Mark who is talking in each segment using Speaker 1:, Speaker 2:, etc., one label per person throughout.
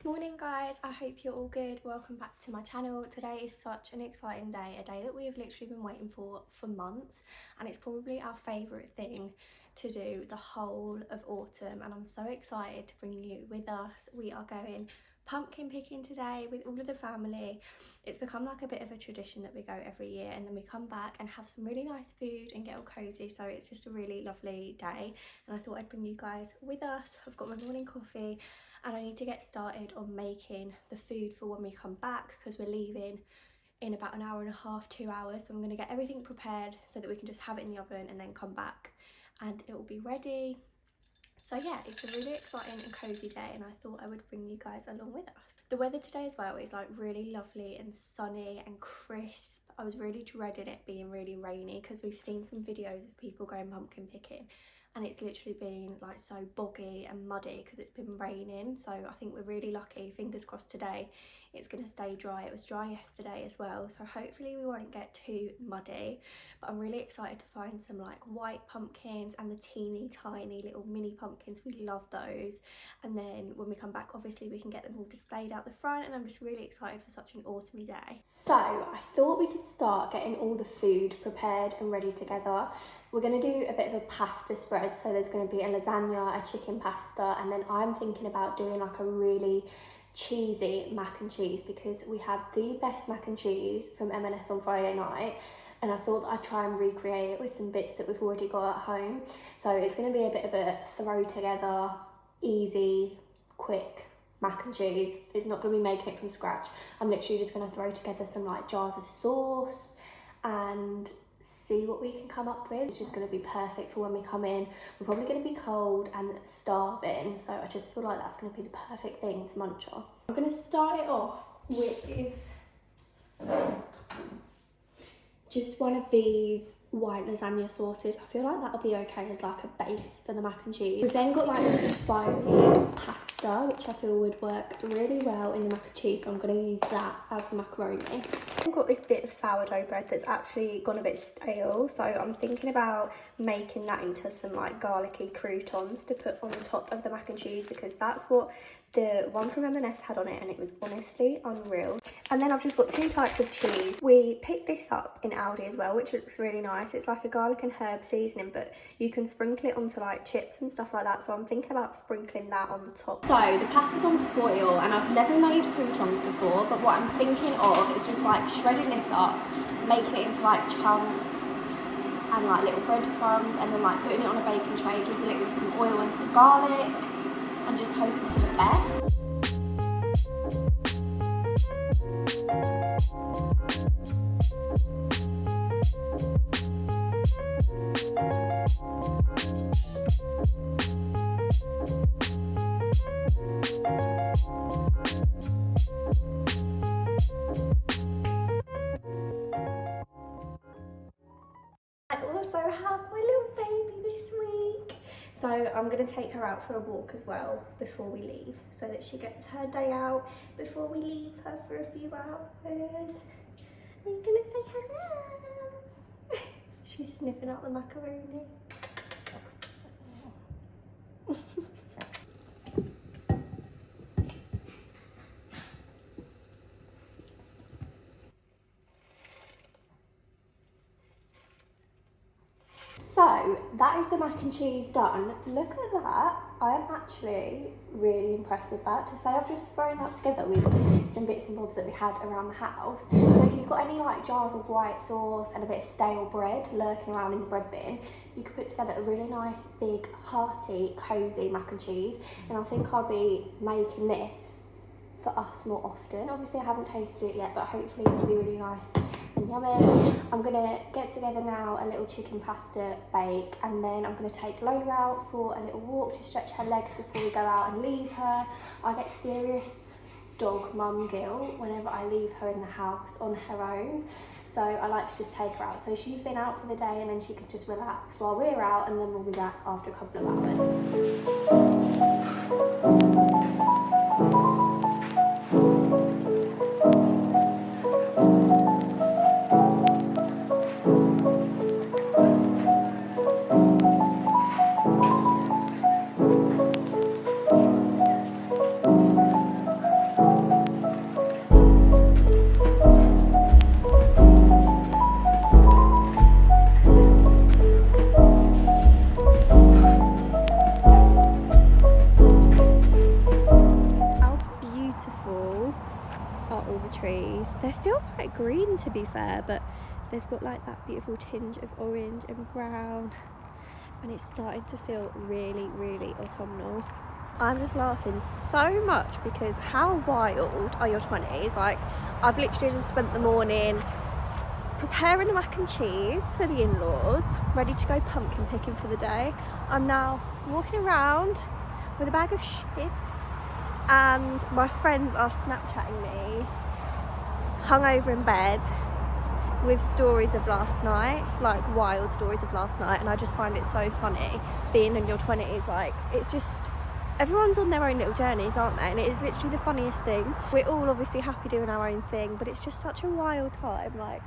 Speaker 1: Morning guys, I hope you're all good. Welcome back to my channel. Today is such an exciting day, a day that we have literally been waiting for months, and it's probably our favourite thing to do the whole of autumn, and I'm so excited to bring you with us. We are going pumpkin picking today with all of the family. It's become like a bit of a tradition that we go every year, and then we come back and have some really nice food and get all cozy, so it's just a really lovely day, and I thought I'd bring you guys with us. I've got my morning coffee and I need to get started on making the food for when we come back, because we're leaving in about an hour and a half, 2 hours. So I'm going to get everything prepared so that we can just have it in the oven and then come back and it will be ready. So yeah, it's a really exciting and cozy day, and I thought I would bring you guys along with us. The weather today as well is like really lovely and sunny and crisp. I was really dreading it being really rainy because we've seen some videos of people going pumpkin picking and it's literally been like so boggy and muddy because it's been raining. So I think we're really lucky, fingers crossed today it's going to stay dry. It was dry yesterday as well, so hopefully we won't get too muddy. But I'm really excited to find some like white pumpkins and the teeny tiny little mini pumpkins. We love those, and then when we come back obviously we can get them all displayed out the front, and I'm just really excited for such an autumny day. So I thought we could start getting all the food prepared and ready together. We're going to do a bit of a pasta spread, so there's going to be a lasagna, a chicken pasta, and then I'm thinking about doing like a really cheesy mac and cheese, because we had the best mac and cheese from M&S on Friday night, and I thought I'd try and recreate it with some bits that we've already got at home. So it's going to be a bit of a throw together, easy, quick mac and cheese. It's not going to be making it from scratch. I'm literally just going to throw together some like jars of sauce and see what we can come up with. It's just going to be perfect for when we come in. We're probably going to be cold and starving, so I just feel like that's going to be the perfect thing to munch on. I'm going to start it off with just one of these white lasagna sauces. I feel like that'll be okay as like a base for the mac and cheese. We've then got like this spirally pasta, which I feel would work really well in the mac and cheese, so I'm going to use that as the macaroni. I've got this bit of sourdough bread that's actually gone a bit stale, so I'm thinking about making that into some like garlicky croutons to put on the top of the mac and cheese, because that's what the one from M&S had on it, and it was honestly unreal. And then I've just got two types of cheese. We picked this up in Aldi as well, which looks really nice. It's like a garlic and herb seasoning, but you can sprinkle it onto like chips and stuff like that, so I'm thinking about sprinkling that on the top. So the pasta's on to boil, and I've never made croutons before, but what I'm thinking of is just like shredding this up, making it into like chunks and like little breadcrumbs, and then like putting it on a baking tray, drizzle it with some oil and some garlic, and just hoping for the best. I also have my little baby this week, so I'm going to take her out for a walk as well before we leave, so that she gets her day out before we leave her for a few hours. Are you going to say hello? She's sniffing out the macaroni. So that is the mac and cheese done. Look at that. I am actually really impressed with that. To say I've just thrown that together with some bits and bobs that we had around the house. So if you've got any like jars of white sauce and a bit of stale bread lurking around in the bread bin, you could put together a really nice, big, hearty, cosy mac and cheese. And I think I'll be making this for us more often. Obviously I haven't tasted it yet, but hopefully it'll be really nice and yummy. I'm gonna get together now a little chicken pasta bake, and then I'm gonna take Lola out for a little walk to stretch her legs before we go out and leave her. I get serious dog mum guilt whenever I leave her in the house on her own, so I like to just take her out, so she's been out for the day and then she can just relax while we're out, and then we'll be back after a couple of hours. trees. They're still quite green to be fair, but they've got like that beautiful tinge of orange and brown, and it's starting to feel really, really autumnal. I'm just laughing so much because how wild are your 20s? Like, I've literally just spent the morning preparing the mac and cheese for the in-laws, ready to go pumpkin picking for the day. I'm now walking around with a bag of shit, and my friends are Snapchatting me, hungover in bed, with stories of last night, like wild stories of last night, and I just find it so funny being in your 20s. Like, it's just, everyone's on their own little journeys, aren't they? And it is literally the funniest thing. We're all obviously happy doing our own thing, but it's just such a wild time, like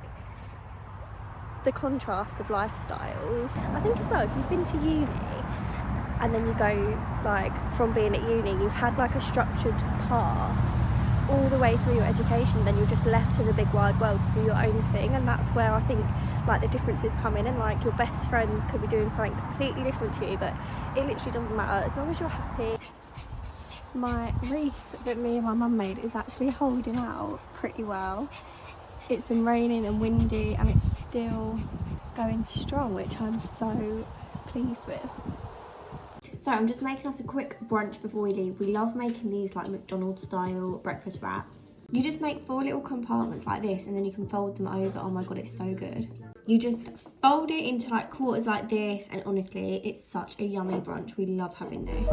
Speaker 1: the contrast of lifestyles. I think as well, if you've been to uni and then you go, like, from being at uni, you've had like a structured path all the way through your education, then you're just left to the big wide world to do your own thing. And that's where I think like the differences come in, and like your best friends could be doing something completely different to you, but it literally doesn't matter as long as you're happy. My wreath that me and my mum made is actually holding out pretty well. It's been raining and windy and it's still going strong, which I'm so pleased with. So I'm just making us a quick brunch before we leave. We love making these like McDonald's style breakfast wraps. You just make 4 little compartments like this, and then you can fold them over. Oh my god, it's so good. You just fold it into like quarters like this, and honestly, it's such a yummy brunch. We love having this.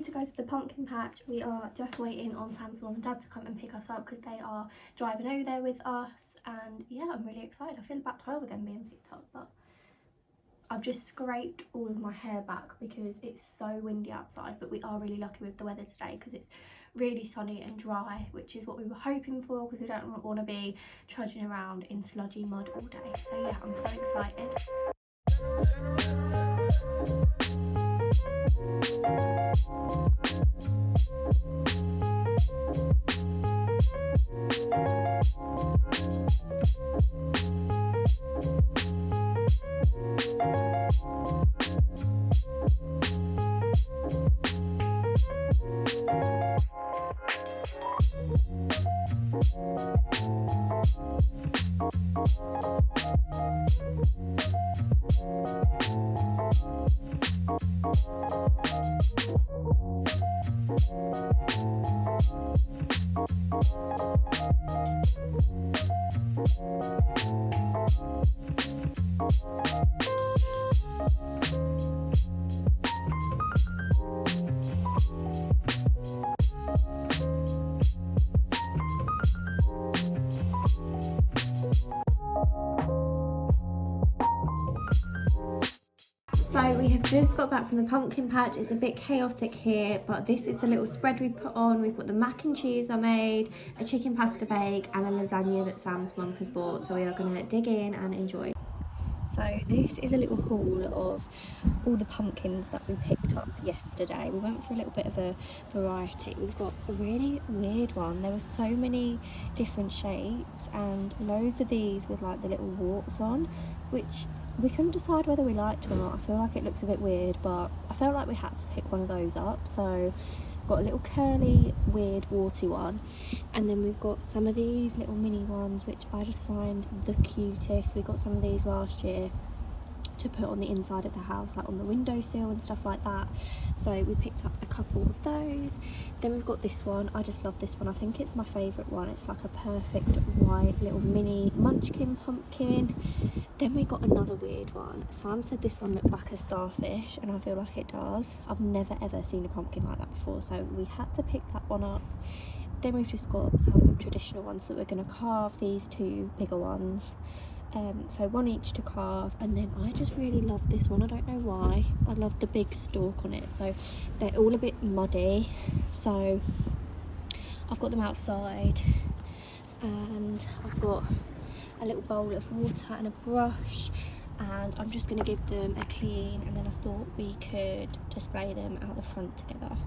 Speaker 1: To go to the pumpkin patch. We are just waiting on Sam's mum and dad to come and pick us up because they are driving over there with us, and yeah, I'm really excited. I feel about 12 again being picked up, but I've just scraped all of my hair back because it's so windy outside, but we are really lucky with the weather today because it's really sunny and dry, which is what we were hoping for, because we don't want to be trudging around in sludgy mud all day. So yeah, I'm so excited. So we have just got back from the pumpkin patch. It's a bit chaotic here, but this is the little spread we put on. We've got the mac and cheese I made, a chicken pasta bake, and a lasagna that Sam's mum has bought. So we are going to dig in and enjoy. So this is a little haul of all the pumpkins that we picked up yesterday. We went for a little bit of a variety. We've got a really weird one. There were so many different shapes and loads of these with like the little warts on, which we couldn't decide whether we liked or not. I feel like it looks a bit weird, but I felt like we had to pick one of those up. So got a little curly, weird, warty one, and then we've got some of these little mini ones which I just find the cutest. We got some of these last year to put on the inside of the house, like on the windowsill and stuff like that, so we picked up a couple of those. Then we've got this one. I just love this one. I think it's my favourite one. It's like a perfect white little mini munchkin pumpkin. Then we got another weird one. Sam said this one looked like a starfish, and I feel like it does. I've never ever seen a pumpkin like that before, so we had to pick that one up. Then we've just got some traditional ones that we're going to carve, these 2 bigger ones. So 1 each to carve, and then I just really love this one. I don't know why. I love the big stalk on it. So they're all a bit muddy, so I've got them outside, and I've got a little bowl of water and a brush, and I'm just going to give them a clean, and then I thought we could display them out the front together.